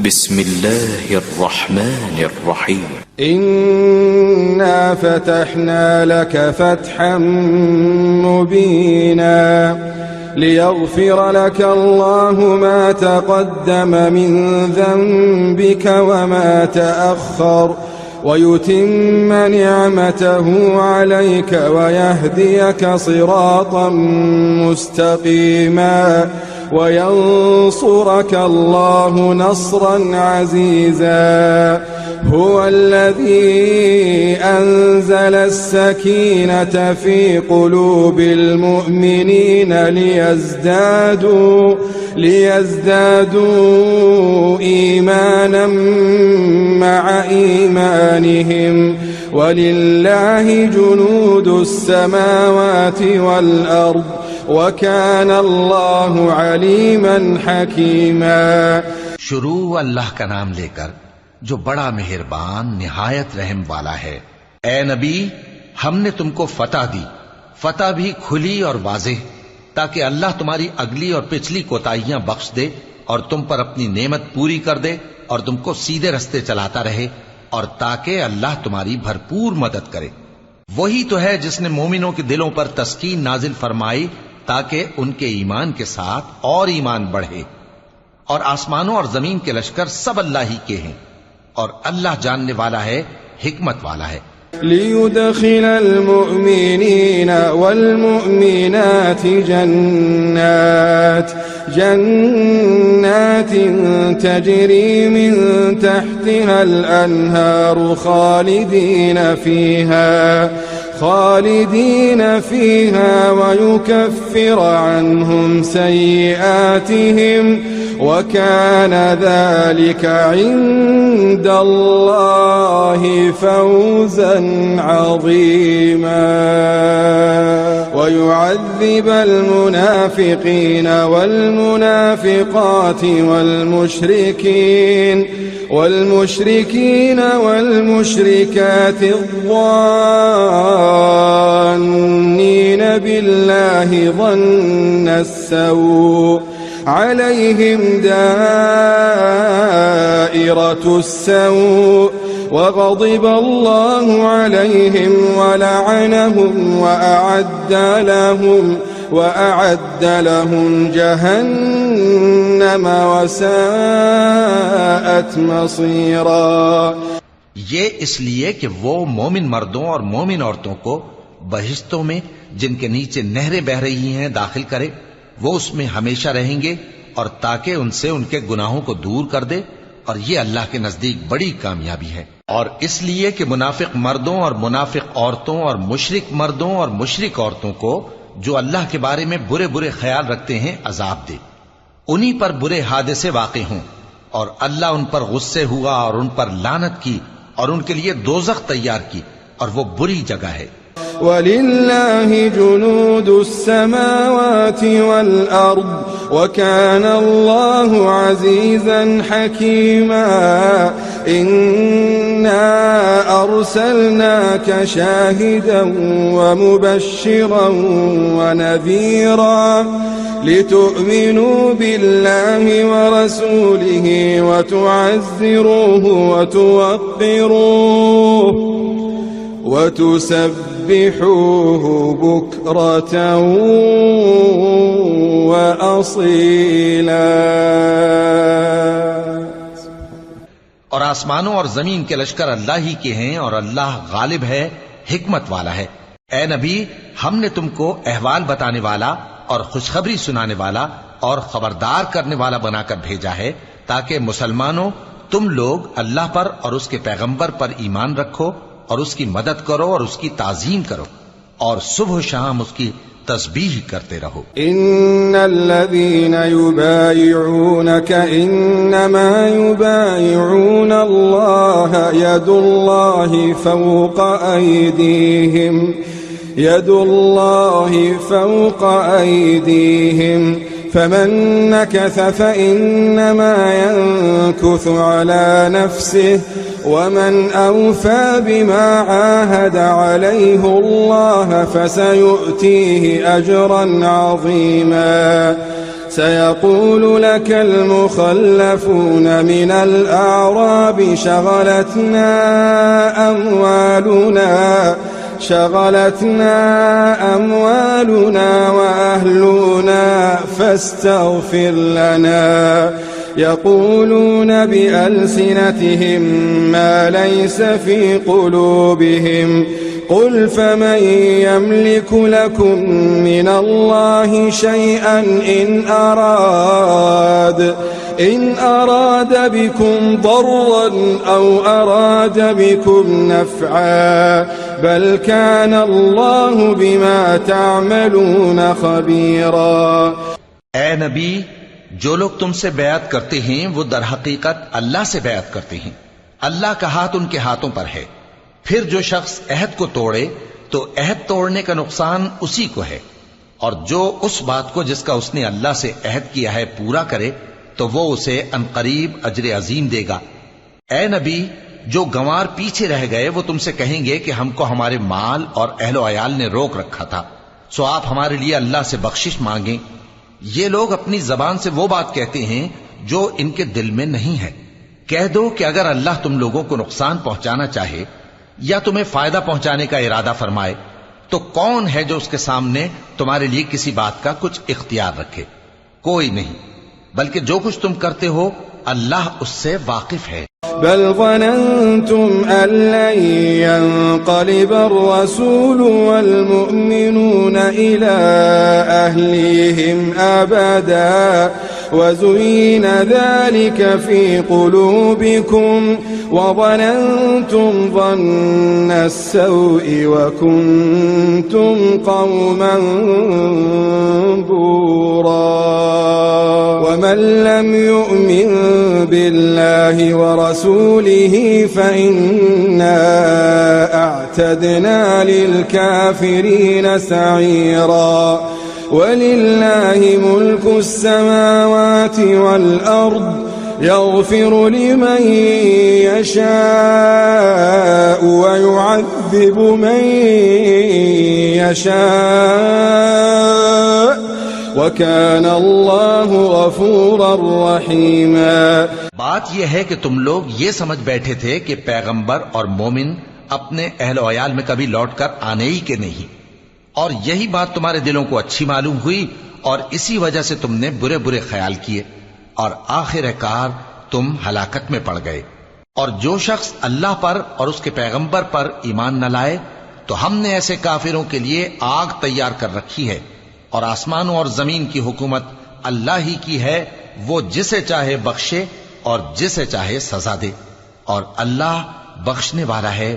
بسم الله الرحمن الرحيم. إنا فتحنا لك فتحا مبينا ليغفر لك الله ما تقدم من ذنبك وما تأخر ويتم نعمته عليك ويهديك صراطا مستقيما وينصرك الله نصرا عزيزا. هو الذي أنزل السكينة في قلوب المؤمنين ليزدادوا إيمانا مع إيمانهم ولله جنود السماوات والأرض وكان الله عليما حكيما. शुरू अल्लाह का नाम लेकर जो बड़ा मेहरबान निहायत रहम वाला है। ए नबी, हमने तुमको फतह दी, फतह भी खुली और वाज़ेह, ताकि अल्लाह तुम्हारी अगली और पिछली कोताहियां बख्श दे और तुम पर अपनी नेमत पूरी कर दे और तुमको सीधे रस्ते चलाता रहे और ताकि अल्लाह तुम्हारी भरपूर मदद करे। वही तो है जिसने मोमिनों के दिलों पर तस्कीन नाजिल फरमाई ताकि उनके ईमान के साथ और ईमान बढ़े। और आसमानों और जमीन के लश्कर सब अल्लाह ही के हैं और अल्लाह जानने वाला है, हिकमत वाला है। लियुदखिल المؤمنين والمؤمنات جنات تجري من تحتها الأنهار خالدين فيها ويكفر عنهم سيئاتهم وكان ذلك عند الله فوزا عظيما. ويعذب المنافقين والمنافقات والمشركين والمشركات الظانين بالله ظن السوء عليهم دائرة السوء وغضب الله عليهم ولعنهم وأعد لهم جهنم وساءت مصيرا. ये इसलिए कि वो मोमिन मर्दों और मोमिन औरतों को बहिश्तों में जिनके नीचे नहरें बह रही हैं दाखिल करे, वो उसमें हमेशा रहेंगे और ताकि उनसे उनके गुनाहों को दूर कर दे, और ये अल्लाह के नजदीक बड़ी कामयाबी है। और इसलिए कि मुनाफिक मर्दों और मुनाफिक औरतों और मुशरिक मर्दों और मुशरिक औरतों को जो अल्लाह के बारे में बुरे बुरे ख्याल रखते हैं अजाब दे, उन्हीं पर बुरे हादसे वाक़े हों और अल्लाह उन पर गुस्से हुआ और उन पर लानत की और उनके लिए दोज़ख तैयार की और वो बुरी जगह है। वलिल्लाहि जुनूदुस समावाति वल अर्द वकान अल्लाहु अज़ीज़न हकीमा. इन्ना अर्सलनाका शाहिदन व मुबश्शिरन व नज़ीरा लितु'मिनू बिल्लाहि व रसूलिहि व तु'अज़्ज़िरूहु व तुवक़्क़िरूहु व तुसब्बिहूहु बुक्रतन व असीला. और आसमानों और जमीन के लश्कर अल्लाह ही के हैं और अल्लाह गालिब है, हिकमत वाला है। ए नबी, हमने तुमको अहवाल बताने वाला और खुशखबरी सुनाने वाला और खबरदार करने वाला बनाकर भेजा है ताकि मुसलमानों तुम लोग अल्लाह पर और उसके पैगंबर पर ईमान रखो और उसकी मदद करो और उसकी ताज़ीम करो और सुबह शाम उसकी तस्बीह करते रहो। इन्नल्लज़ीना युबायिऊनका इन्नमा युबायिऊन अल्लाह यदुल्लाहि फौक़ अयदीहिम फमन नकथ फइन्नमा यनकुथ अला नफ्सिहि वमन औफ़ा बिमा आहद अलैहि अल्लाह फसयुअतीहि अजरन अज़ीमा. سيقول لك المخلفون من الأعراب شغلتنا أموالنا وأهلنا فاستغفر لنا يقولون بألسنتهم ما ليس في قلوبهم قل فمن يملك لكم من الله شيئا إن أراد بكم ضرا أو أراد بكم نفعا بل كان الله بما تعملون خبيرا. ऐ नबी, जो लोग तुमसे बैअत करते हैं वो दर हकीकत अल्लाह से बैअत करते हैं। अल्लाह का हाथ उनके हाथों पर है। फिर जो शख्स अहद को तोड़े तो अहद तोड़ने का नुकसान उसी को है, और जो उस बात को जिसका उसने अल्लाह से अहद किया है पूरा करे तो वो उसे अनकरीब अजर अजीम देगा। ऐ नबी, जो गंवार पीछे रह गए वो तुमसे कहेंगे कि हमको हमारे माल और अहलो अयाल ने रोक रखा था, सो आप हमारे लिए अल्लाह से बख्शिश मांगें। ये लोग अपनी जबान से वो बात कहते हैं जो इनके दिल में नहीं है। कह दो कि अगर अल्लाह तुम लोगों को नुकसान पहुंचाना चाहे या तुम्हें फायदा पहुंचाने का इरादा फरमाए तो कौन है जो उसके सामने तुम्हारे लिए किसी बात का कुछ इख्तियार रखे? कोई नहीं, बल्कि जो कुछ तुम करते हो अल्लाह उससे वाकिफ है। बल ज़नंतुम अल्लन यंक़लिब अर्रसूल वल मुअमिनून इला अहलिहिम अबदा वज़ुय्यिन ज़ालिका फ़ी क़ुलूबिकुम वज़नंतुम ज़न्न अस्सौइ वकुन्तुम क़ौमन बूरा वमन लम यु'मिन बिल्लाहि वरसूलिहि फ़इन्ना अअतदना लिलकाफ़िरीन सईरा वलिल्लाहि मुल्कु अस्समावाति वल्अर्द यग़फ़िरु लिमन यशाअ वयुअज़्ज़िबु मन यशाअ वकान अल्लाहु गफ़ूरर रहीमा। बात यह है कि तुम लोग ये समझ बैठे थे कि पैगंबर और मोमिन अपने अहलो अयाल में कभी लौटकर आने ही के नहीं, और यही बात तुम्हारे दिलों को अच्छी मालूम हुई और इसी वजह से तुमने बुरे बुरे ख्याल किए और आखिरकार तुम हलाकत में पड़ गए। और जो शख्स अल्लाह पर और उसके पैगंबर पर ईमान न लाए तो हमने ऐसे काफिरों के लिए आग तैयार कर रखी है, और आसमानों और जमीन की हुकूमत अल्लाह ही की है, वो जिसे चाहे बख्शे और जिसे चाहे सजा दे, और अल्लाह बख्शने वाला है,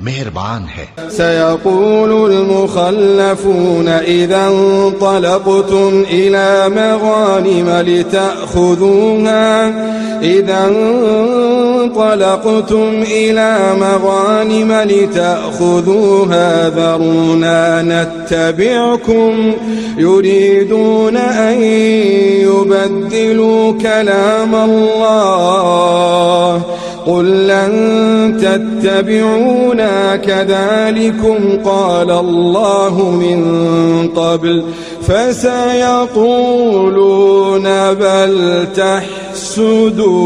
मेहरबान है। सयक़ूलुल मुख़ल्लफ़ून इज़ा इंतलक़्तुम इला मग़ानिम लितأख़ुذूहा ذرونا نتبعكم يريدون أن يبدلوا كلام الله قل لن تتبعونا كذلكم قال الله من قبل فسيقولون بل تحسدوننا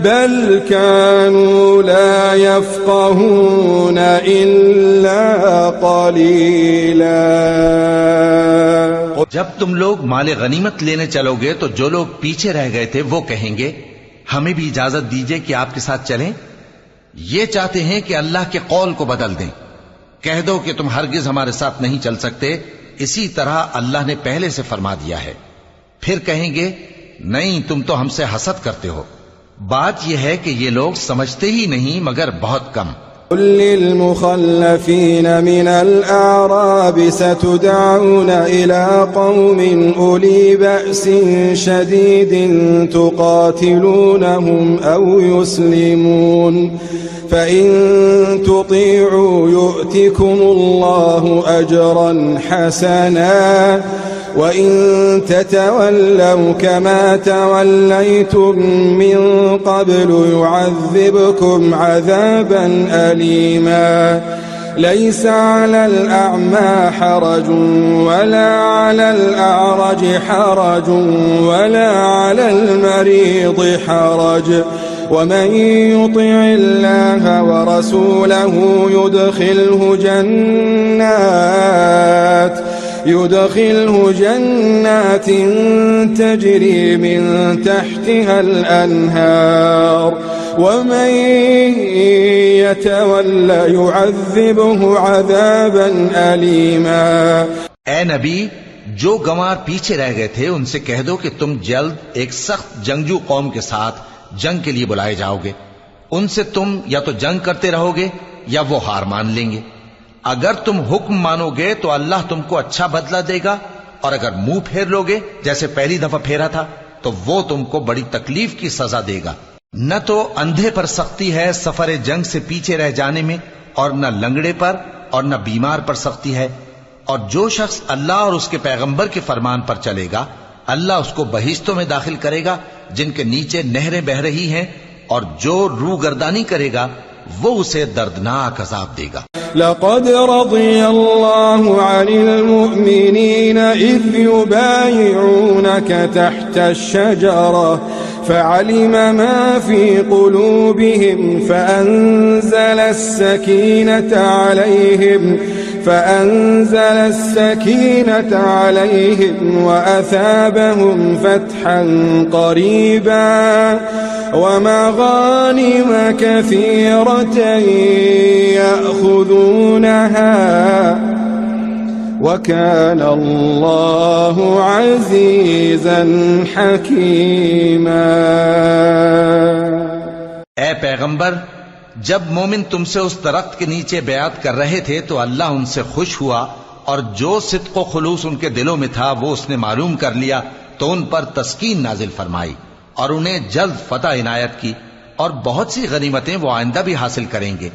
بل كانوا لا يفقهون إلا قليلا। जब तुम लोग माले गनीमत लेने चलोगे तो जो लोग पीछे रह गए थे वो कहेंगे हमें भी इजाजत दीजिए कि आपके साथ चलें। ये चाहते हैं कि अल्लाह के कौल को बदल दें। कह दो कि तुम हरगिज हमारे साथ नहीं चल सकते, इसी तरह अल्लाह ने पहले से फरमा दिया है। फिर कहेंगे नहीं, तुम तो हमसे हसद करते हो। बात यह है कि ये लोग समझते ही नहीं मगर बहुत कम। लिलमुखल्लफीन मिनल अअराब सतुदअून इला कौमिन उली बअसिन शदीदिन तुकातिलूनहुम औ युस्लिमून फ़इन तुतीअू युअतिकुमुल्लाहु अजरन हसना वइन ततवल्लौ कमा तवल्लैतुम मिन क़ब्लु युअज़्ज़िबकुम अज़ाबन अलीमा ليس على الأعمى حرج ولا على الأعرج حرج ولا على المريض حرج ومن يطع الله ورسوله يدخله جنات تجري من تحتها الأنهار ومن يتولى يعذبه عذابا أليما। ए नबी, जो गंवार पीछे रह गए थे उनसे कह दो कि तुम जल्द एक सख्त जंगजू कौम के साथ जंग के लिए बुलाए जाओगे। उनसे तुम या तो जंग करते रहोगे या वो हार मान लेंगे। अगर तुम हुक्म मानोगे तो अल्लाह तुमको अच्छा बदला देगा, और अगर मुंह फेर लोगे जैसे पहली दफा फेरा था तो वो तुमको बड़ी तकलीफ की सजा देगा। न तो अंधे पर सख्ती है सफर जंग से पीछे रह जाने में, और न लंगड़े पर और न बीमार पर सख्ती है। और जो शख्स अल्लाह और उसके पैगंबर के फरमान पर चलेगा, अल्लाह उसको बहिश्तों में दाखिल करेगा जिनके नीचे नहरें बह रही हैं, और जो रूगर्दानी करेगा वो उसे दर्दनाक अजाब देगा। लक़द रज़ियल्लाहु अनिल मुअमिनीना इज़ युबायिऊनक तहत अश-शजरा फ़अलिम मा फ़ी क़ुलूबिहिम फ़अंज़ल السكينة عليهم وأثابهم فتحا قريبا ومغانم كثيرة يأخذونها وكان الله عزيزا حكيما। ऐ पैगंबर, जब मोमिन तुमसे उस दरख्त के नीचे बयात कर रहे थे तो अल्लाह उनसे खुश हुआ, और जो सिद्क़ व खुलूस उनके दिलों में था वो उसने मालूम कर लिया, तो उन पर तस्कीन नाजिल फरमाई और उन्हें जल्द फतह इनायत की, और बहुत सी गनीमतें वो आइंदा भी हासिल करेंगे,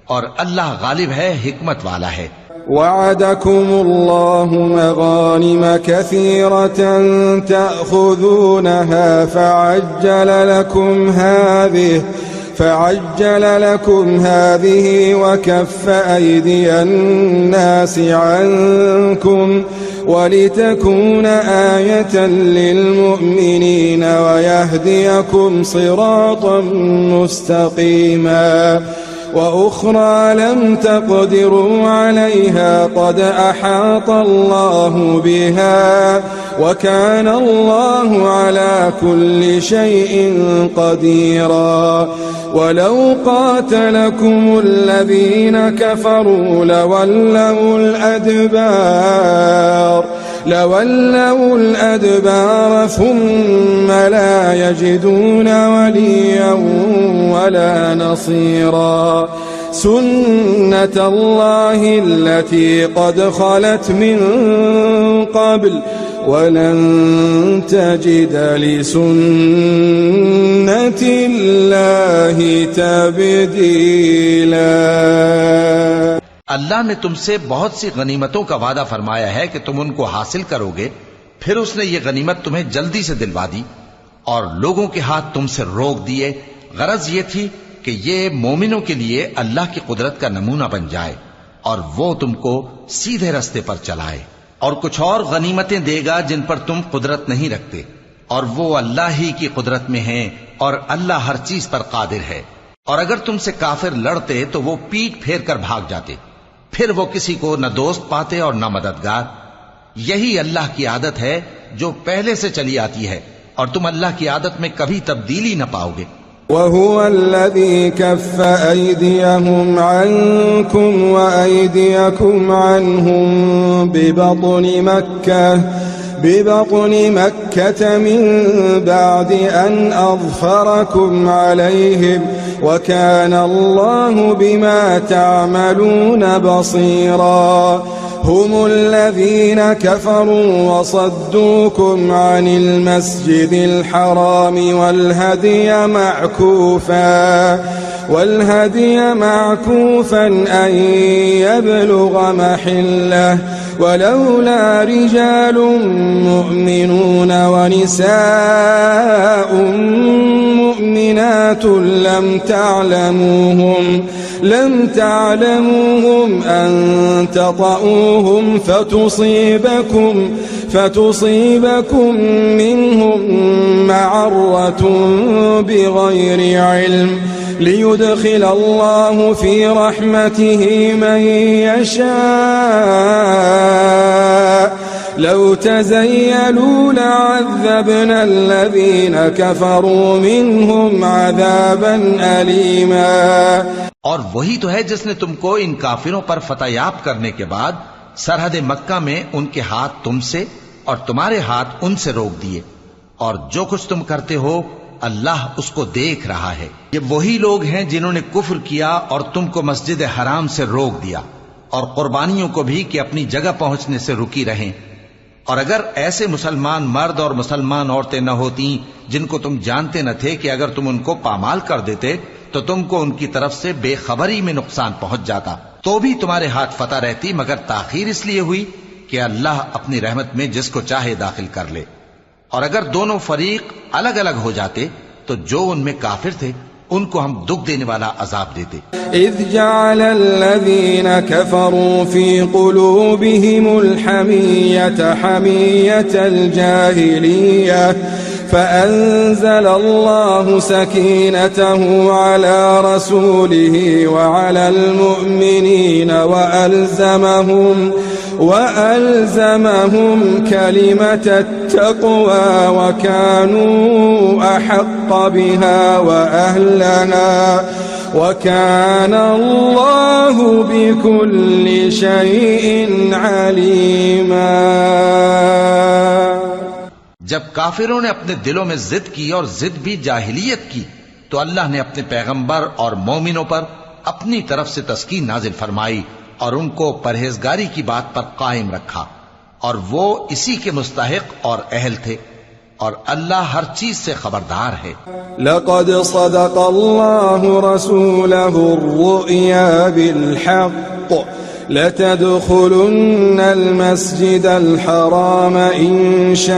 और अल्लाह गालिब है, हिकमत वाला है। वअदकुमुल्लाहु मगानिम कसीरतन तअखुज़ूनहा فعجل لكم هذه وكف أيدي الناس عنكم ولتكون آية للمؤمنين ويهديكم صراطا مستقيما وأخرى لم تقدروا عليها قد أحاط الله بها وكان الله على كل شيء قديرا ولو قاتلكم الذين كفروا لولوا الأدبار ثم لا يجدون وليا ولا نصيرا سنة الله التي قد خلت من قبل ولن تجد لسنة الله تبديلا। अल्लाह ने तुमसे बहुत सी गनीमतों का वादा फरमाया है कि तुम उनको हासिल करोगे, फिर उसने ये गनीमत तुम्हें जल्दी से दिलवा दी और लोगों के हाथ तुमसे रोक दिए। गरज ये थी कि ये मोमिनों के लिए अल्लाह की कुदरत का नमूना बन जाए और वो तुमको सीधे रास्ते पर चलाए, और कुछ और गनीमतें देगा जिन पर तुम कुदरत नहीं रखते, और वो अल्लाह ही की कुदरत में हैं, और अल्लाह हर चीज पर कादिर है। और अगर तुमसे काफिर लड़ते तो वो पीठ फेर कर भाग जाते, फिर वो किसी को न दोस्त पाते और न मददगार। यही अल्लाह की आदत है जो पहले से चली आती है, और तुम अल्लाह की आदत में कभी तब्दीली न पाओगे। वहुवा अल्लज़ी कफ़्फ़ अयदियहुम अन्कुम व अयदियकुम अन्हुम बिबत्नि मक्कह मिन बअदि अन अज़फ़रकुम अलैहिम व कान अल्लाहु बिमा तअमलून बसीरा। هم الذين كفروا وصدوكم عن المسجد الحرام والهدي معكوفا أن يبلغ محله ولولا رجال مؤمنون ونساء مؤمنات مؤمنات لم تعلموهم أن تطؤوهم فتصيبكم منهم معرة بغير علم ليدخل الله في رحمته من يشاء لو تزيلوا لعذبنا الذين كفروا منهم عذابا أليما। और वही तो है जिसने तुमको इन काफिरों पर फतहयाब करने के बाद सरहद मक्का में उनके हाथ तुमसे और तुम्हारे हाथ उनसे रोक दिए, और जो कुछ तुम करते हो अल्लाह उसको देख रहा है। ये वही लोग हैं जिन्होंने कुफ्र किया और तुमको मस्जिद हराम से रोक दिया और कुर्बानियों को भी कि अपनी जगह पहुंचने से रुकी रहें। और अगर ऐसे मुसलमान मर्द और मुसलमान औरतें न होती जिनको तुम जानते न थे कि अगर तुम उनको पामाल कर देते तो तुमको उनकी तरफ से बेखबरी में नुकसान पहुंच जाता, तो भी तुम्हारे हाथ फतह रहती, मगर ताखीर इसलिए हुई कि अल्लाह अपनी रहमत में जिसको चाहे दाखिल कर ले। और अगर दोनों फरीक अलग अलग हो जाते तो जो उनमें काफिर थे उनको हम दुख देने वाला अजाब देते। इज़ जअल अल्लज़ीना कफ़रू फ़ी क़ुलूबिहिमुल हमिय्यत हमिय्यतल जाहिलिय्या फ़अंज़ल अल्लाहु सकीनतहु अला रसूलिही व अलल मुअ्मिनीन वअल्ज़महुम कलिमतत तक़वा व कानू अहक़्क़ बिहा व अहलहा व कान अल्लाहु बिकुल्लि शैइन अलीमा। जब काफिरों ने अपने दिलों में जिद की और जिद भी जाहिलियत की तो अल्लाह ने अपने पैगंबर और मोमिनों पर अपनी तरफ से तस्कीन नाजिल फरमाई और उनको परहेजगारी की बात पर कायम रखा, और वो इसी के मुस्तहिक और अहल थे, और अल्लाह हर चीज से खबरदार है। लक़द सदक़ल्लाहु रसूलहु अर्रुया बिलहक़्क़ लतदख़ुलुन्नल मस्जिदल हराम इंशाअल्लाहु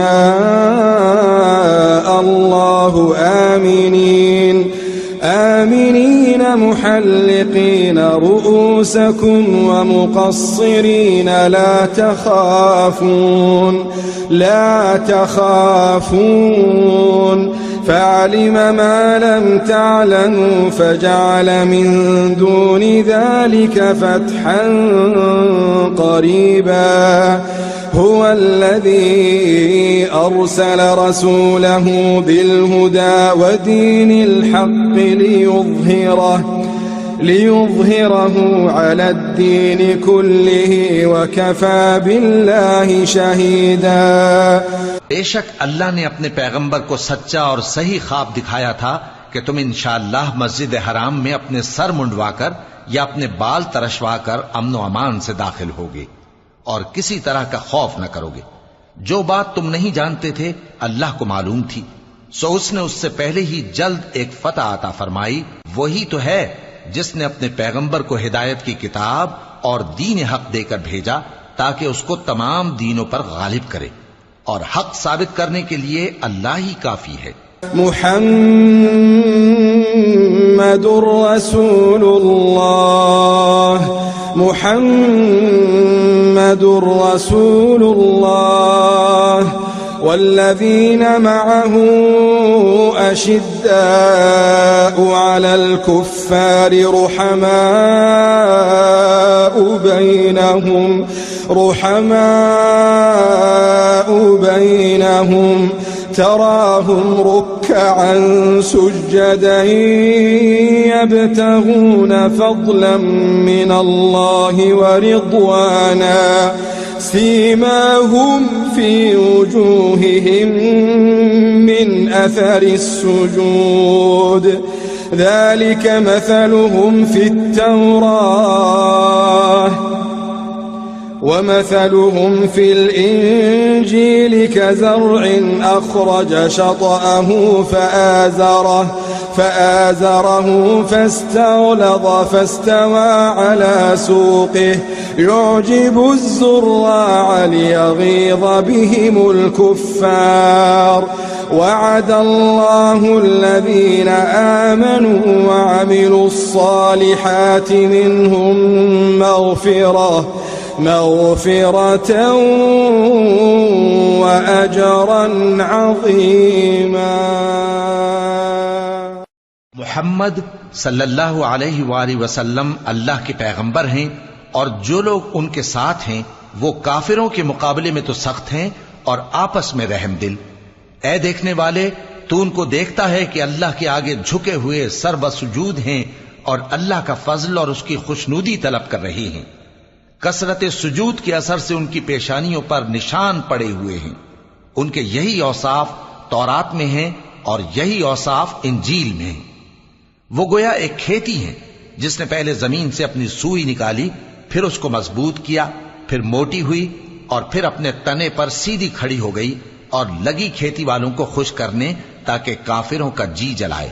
आमिनीन मुहल्लिक़ीन रुऊसकुम व मुक़स्सिरीन ला तख़ाफ़ून फ़अलिम मा लम तअलमू फ़जअल मिन दूनि ज़ालिक फ़तहन क़रीबा हुवल्लज़ी अर्सल रसूलहु बिलहुदा व दीनिल हक़्क़ लियुज़हिरहु अलद्दीनि कुल्लिहि व कफ़ा बिल्लाहि शहीदा। बेशक अल्लाह ने अपने पैगंबर को सच्चा और सही ख्वाब दिखाया था कि तुम इंशाअल्लाह मस्जिद हराम में अपने सर मुंडवाकर या अपने बाल तरशवाकर अमन व अमान से दाखिल होगे और किसी तरह का खौफ न करोगे। जो बात तुम नहीं जानते थे अल्लाह को मालूम थी, सो उसने उससे पहले ही जल्द एक फतह अता फरमाई। वही तो है जिसने अपने पैगंबर को हिदायत की किताब और दीन हक देकर भेजा ताकि उसको तमाम दीनों पर गालिब करे, और हक साबित करने के लिए अल्लाह ही काफी है। मुहम्मदुर रसूलुल्लाह वल्लज़ीन मअहू अशिद्दाउ अलल कुफ्फारि रुहमाउ बैनहुम तराहुम रुक्कअन सुज्जदन यब्तगून फضलन मिनल्लाहि व रिضवाना सीमाहुम फी वजूहिहिम मिन अथरिस सुजूद ذلك مثلهم في التوراة ومثلهم في الإنجيل كزرع أخرج شطأه فآزره فاستغلظ فاستوى على سوقه يعجب الزراع ليغيظ بهم الكفار وعد الله الذين آمنوا وعملوا الصالحات منهم مغفرة وأجرا عظيما। मोहम्मद सल्लल्लाहु अलैहि वसल्लम अल्लाह के पैगंबर हैं और जो लोग उनके साथ हैं वो काफिरों के मुकाबले में तो सख्त हैं और आपस में रहम दिल। ऐ देखने वाले, तू उनको देखता है कि अल्लाह के आगे झुके हुए सर्वसुजूद हैं और अल्लाह का फजल और उसकी खुशनूदी तलब कर रहे हैं। कसरत सुजूद के असर से उनकी पेशानियों पर निशान पड़े हुए हैं। उनके यही औसाफ तौरात में हैं और यही औसाफ इंजील में हैं। वो गोया एक खेती है जिसने पहले जमीन से अपनी सुई निकाली, फिर उसको मजबूत किया, फिर मोटी हुई और फिर अपने तने पर सीधी खड़ी हो गई और लगी खेती वालों को खुश करने ताकि काफिरों का जी जलाए।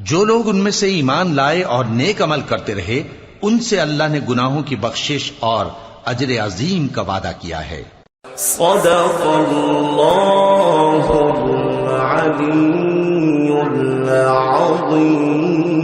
जो लोग उनमें से ईमान लाए और नेक अमल करते रहे उनसे अल्लाह ने गुनाहों की बख्शिश और अजर अजीम का वादा किया है। सदक़ल्लाहुल अलीयुल अज़ीम।